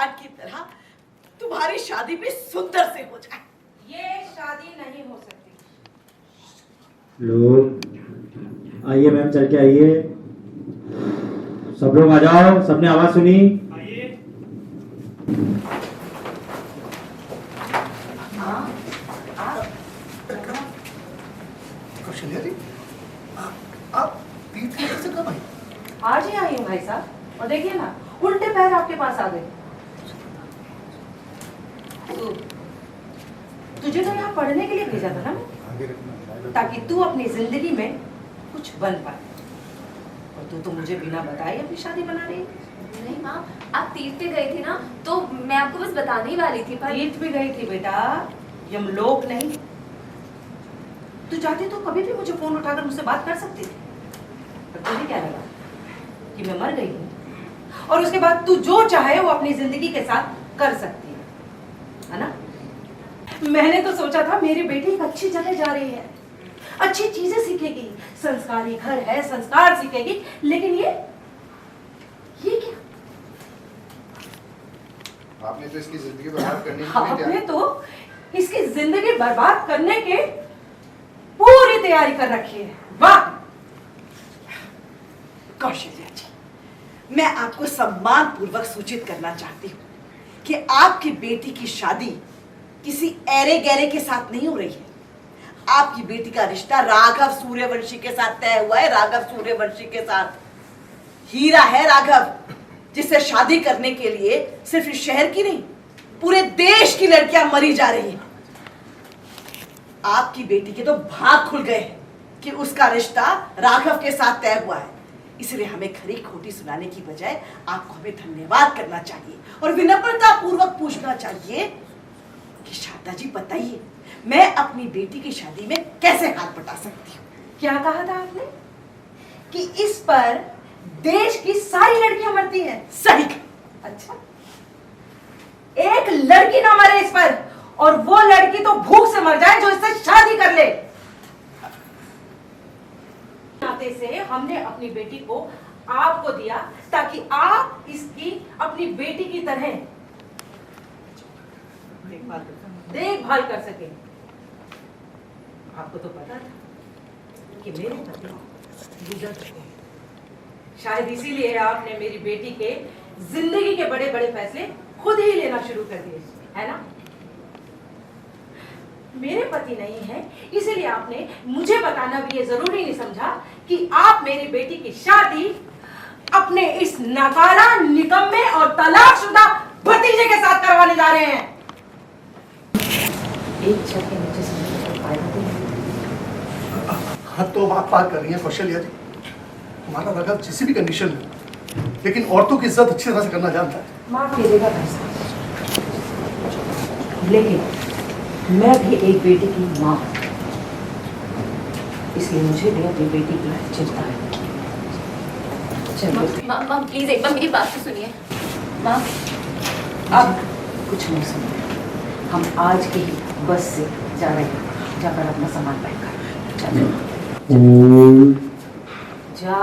सम्राट की तरह तुम्हारी शादी भी सुंदर से हो जाए। ये शादी नहीं हो सकती। लोग आइए मैम, चल के आइए। सब लोग आ जाओ, सबने आवाज सुनी? कौशल्या जी, आप तीर्थ यात्रा से कब आई? आज ही आई हूँ भाई साहब, और देखिए ना उल्टे पैर आपके पास आ गए। तुझे तो यहाँ पढ़ने के लिए भेजा था ना मैं, ताकि तू अपनी जिंदगी में कुछ बन पाए, और तू तो मुझे बिना बताए अपनी शादी बना रही है। नहीं माँ, आप तीर्थ पे गई थी ना, तो मैं आपको बस बताने ही वाली थी। पर तीर्थ भी गई थी बेटा, यमलोक नहीं। तू चाहती तो कभी भी मुझे फोन उठाकर मुझसे बात कर सकती थी, पर तुझे क्या लगा कि मैं मर गई हूँ, और उसके बाद तू जो चाहे वो अपनी जिंदगी के साथ कर सकती है ना? मैंने तो सोचा था मेरी बेटी एक अच्छी जगह जा रही है, अच्छी चीजें सीखेगी, संस्कारी घर है, संस्कार सीखेगी, लेकिन ये क्या? आपने तो इसकी जिंदगी बर्बाद करने की आपने तो इसकी जिंदगी बर्बाद करने के पूरी तैयारी कर रखी है। वाह कौशल्या जी, मैं आपको सम्मान पूर्वक सूचित करना चाहती हूँ कि आपकी बेटी की शादी किसी ऐरे गैरे के साथ नहीं हो रही है। आपकी बेटी का रिश्ता राघव सूर्यवंशी के साथ तय हुआ है। राघव सूर्यवंशी के साथ हीरा है राघव, जिससे शादी करने के लिए सिर्फ इस शहर की नहीं, पूरे देश की लड़कियां मरी जा रही हैं। आपकी बेटी के तो भाग खुल गए हैं कि उसका रिश्ता राघव के साथ तय हुआ है। इसलिए हमें खरी खोटी सुनाने की बजाय आपको हमें धन्यवाद करना चाहिए और विनम्रता पूर्वक पूछना चाहिए कि शारदा जी बताइए, मैं अपनी बेटी की शादी में कैसे हाथ बटा सकती हूँ? क्या कहा था आपने कि इस पर देश की सारी लड़कियां मरती हैं? सही। अच्छा, एक लड़की ना मरे इस पर, और वो लड़की तो भूख से मर जाए जो इससे शादी कर ले। नाते से हमने अपनी बेटी को आपको दिया ताकि आप इसकी अपनी बेटी की तरह देखभाल कर सके। आपको तो पता था कि मेरे पति गुजर चुके हैं, शायद इसीलिए आपने मेरी बेटी के जिंदगी के बड़े बड़े फैसले खुद ही लेना शुरू कर दिए, है ना? मेरे पति नहीं है, इसीलिए आपने मुझे बताना भी ये जरूरी नहीं समझा कि आप मेरी बेटी की शादी अपने इस नकारा, निकम्मे और तलाकशुदा भतीजे के साथ करवाने जा रहे हैं। एक छत के नीचे से फायदा नहीं। हाँ तो आप बात कर रही हैं कौशल्या जी, हमारा राघव किसी भी कंडीशन में, लेकिन औरतों की इज्जत अच्छी तरह से करना जानता है। माफ कीजिएगा भाई साहब, लेकिन मैं भी एक बेटी की माँ हूँ, इसलिए मुझे भी अपनी बेटी की चिंता है। चलो माँ प्लीज एक बार मेरी बात तो सुनिए। माँ अब कुछ नहीं सुनिए, हम आज के ही बस से जा रहे हैं, जाकर अपना सामान पैक कर। चलो जा।